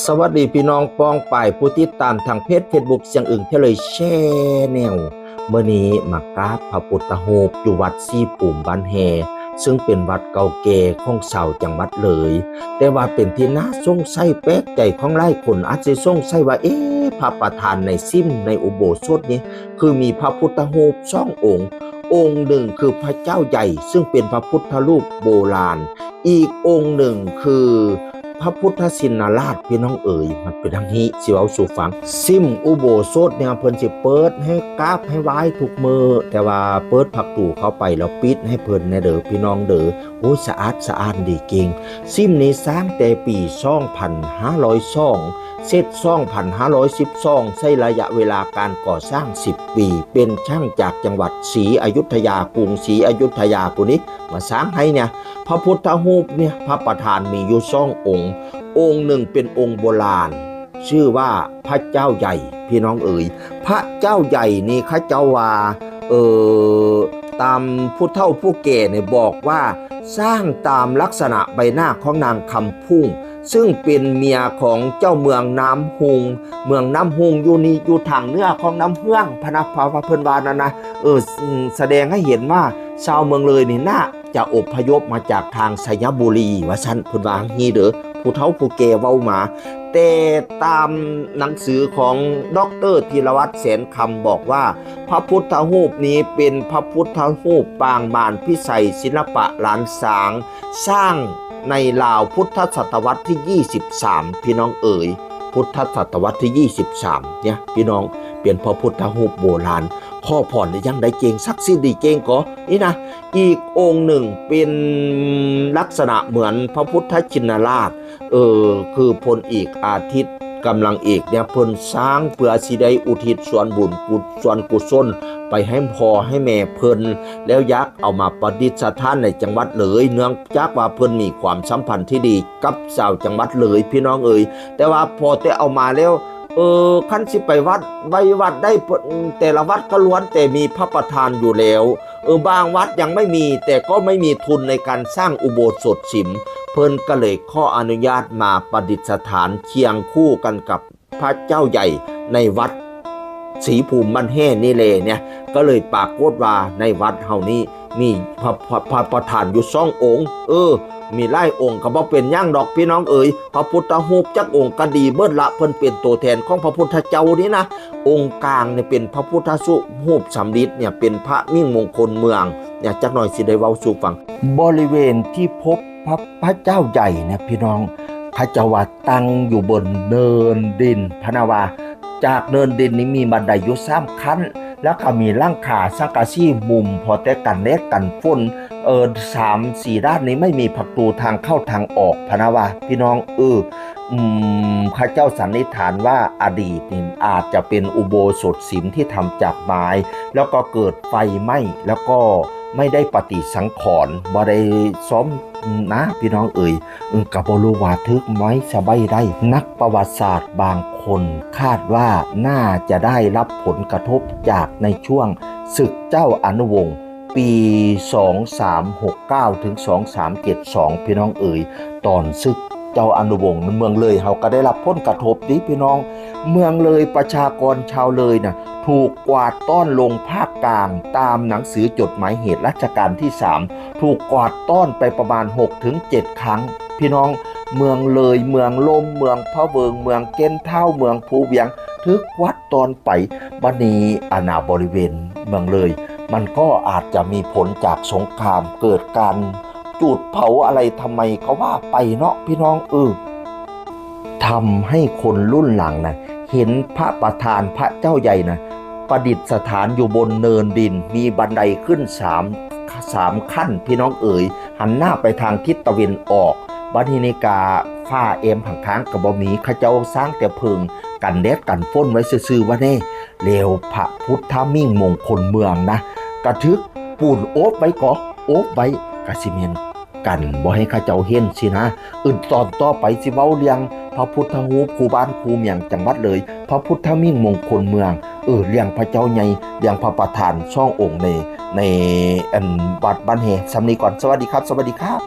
สวัสดีพี่น้องปองป่ายผู้ติดตามทางเพจ Facebook เสียงอึ่งเทเลยแช่แนวเมื่อนี้มากราบพระพุทธรูปอยู่วัดซีปุ่มบ้านแฮซึ่งเป็นวัดเก่าแก่ของชาวจังหวัดเลยแต่ว่าเป็นที่น่าสงสัยแปลกใจของหลายคนอาจจะสงสัยว่าพระประธานในซิมในอุโบสถนี้คือมีพระพุทธรูปสององค์หนึ่งคือพระเจ้าใหญ่ซึ่งเป็นพระพุทธรูปโบราณอีกองค์หนึ่งคือพระพุทธชินราชพี่น้องเอ๋ยมันเป็นดังนี้สิเว้าสู่ฟังซิมอุโบสถเนี่ยเพิ่นสิเปิดให้กราบให้ไหว้ทุกมื้อแต่ว่าเปิดผักตู่เข้าไปแล้วปิดให้เพิ่นแน่เด้อพี่น้องเด้อโอ้สะอาดสะอ้านดีเก่งซิมนี้สร้างแต่ปี2502เสร็จ2512ใช้ระยะเวลาการก่อสร้าง10ปีเป็นช่างจากจังหวัดศรีอยุธยากรุงศรีอยุธยาผู้นี้มาสร้างให้เนี่ยพระพุทธรูปเนี่ยพระประธานมีอยู่2องค์หนึ่งเป็นองค์โบราณชื่อว่าพระเจ้าใหญ่พี่น้องเอ๋ยพระเจ้าใหญ่นี่ข้าเจ้าว่าตามผู้เฒ่าผู้แก่เนี่ยบอกว่าสร้างตามลักษณะใบหน้าของนางคำพุ่งซึ่งเป็นเมียของเจ้าเมืองน้ำหุงเมืองน้ำหุงอยู่นี่อยู่ทางเหนือของน้ำเฮืองพระเพิ่นว่านั่นนะแสดงให้เห็นว่าชาวเมืองเลยนี่น่าจะอพยพมาจากทางไสยบุรีว่าซั่นเพิ่นว่าฮีเด้อผู้เฒ่าผู้แก่เว้ามาแต่ตามหนังสือของดร.ธีรวัฒน์แสนคำบอกว่าพระพุทธรูปนี้เป็นพระพุทธรูปปางมารพิไสยศิลปะล้านสางสร้างในราวพุทธศตวรรษที่23พี่น้องเอ๋ยพุทธศตวรรษที่23เนี่ยพี่น้องเป็นพระพุทธรูปโบราณข้อผ่อนยังได้เก่งศักดิ์สิทธิ์ดีเก่งก็นี่นะอีกองค์หนึ่งเป็นลักษณะเหมือนพระพุทธชินราชคือพลเอกอาทิตย์กำลังเอกเนี่ยเพิ่นสร้างเพื่อสิได้อุทิศส่วนบุญส่วนกุศลไปให้พ่อให้แม่เพิ่นแล้วยักษ์เอามาประดิษฐานในจังหวัดเลยเนื่องจากว่าเพิ่นมีความสัมพันธ์ที่ดีกับชาวจังหวัดเลยพี่น้องเอ๋ยแต่ว่าพอแต่เอามาแล้วคันสิไปวัดได้แต่ละวัดก็ล้วนแต่มีพระประธานอยู่แล้วบางวัดยังไม่มีแต่ก็ไม่มีทุนในการสร้างอุโบสถฉิมเพิ่นก็เลยขออนุญาตมาประดิษฐานเคียงคู่กันกับพระเจ้าใหญ่ในวัดศรีภูมิบ้านแห่นี่เลยเนี่ยก็เลยปรากฏว่าในวัดเฮานี้มีพระประธานอยู่2องค์มีหลายองค์ก็บ่เป็นหยังดอกพี่น้องเอ๋ยพระพุทธรูปจักองค์ก็ดีเบิดละเพิ่นเป็นตัวแทนของพระพุทธเจ้านี่นะองค์กลางเนี่ยเป็นพระพุทธรูปสำริดเนี่ยเป็นพระมิ่งมงคลเมืองเนี่ยจักหน่อยสิได้เว้าสู่ฟังบริเวณที่พบพระเจ้าใหญ่เนี่ยพี่น้องพระเจ้าว่าตั้งอยู่บนเนินดินพนาวาจากเนินดินนี้มีบันไดอยู่3ขั้นแล้วก็มีหลังคาสังกะสีมุมพอแต่กันแดดกันฝน3-4 ด้านนี้ไม่มีประตูทางเข้าทางออกพะนะว่าพี่น้องข้าเจ้าสันนิษฐานว่าอดีตนี่อาจจะเป็นอุโบสถศิลป์ที่ทำจากไม้แล้วก็เกิดไฟไหม้แล้วก็ไม่ได้ปฏิสังขรณ์บ่ได้ซ้อมนะพี่น้องก็บ่รู้ว่าทึกไว้สบายได้นักประวัติศาสตร์บางคนคาดว่าน่าจะได้รับผลกระทบจากในช่วงศึกเจ้าอนุวงศ์ปี2369ถึง2372พี่น้องตอนศึกเจ้าอนุวงศ์เมืองเลยเฮาก็ได้รับผลกระทบดิพี่น้องเมืองเลยประชากรชาวเลยน่ะถูกกวาดต้อนลงภาคกลางตามหนังสือจดหมายเหตุรัชกาลที่3ถูกกวาดต้อนไปประมาณ 6-7 ครั้งพี่น้องเมืองเลยเมืองลมเมืองพะเวิงเมืองเก้นเท่าเมืองภูเวียงทึกวัดตอนไปบัดนี้อาณาบริเวณเมืองเลยมันก็อาจจะมีผลจากสงครามเกิดการจุดเผาอะไรทำไมเขาว่าไปเนาะพี่น้องทำให้คนรุ่นหลังนะเห็นพระประธานพระเจ้าใหญ่นะประดิษฐานอยู่บนเนินดินมีบันไดขึ้น3ขั้นพี่น้องหันหน้าไปทางทิศตะวันออกบัดนี้กาฟ้าเอ็มผังค้างกับบ่มีข้าเจ้าสร้างแต่เพิงกันแดดกันฝนไว้ซื่อๆว่าแน่แล้วพระพุทธมิ่งมงคลเมืองนะกระทึกปูนโอบไว้โอบไว้กะสิเมนกันบ่ให้ข้าเจ้าเห็นสินะตอนต่อไปสิเว้าเรื่องพระพุทธรูปคู่บ้านคู่เมืองจังหวัดเลยพระพุทธมิ่งมงคลเมืองเรื่องพระเจ้าใหญ่เรื่องพระประธาน2 องค์ในวัดบ้านแฮสำนี้ก่อนสวัสดีครับ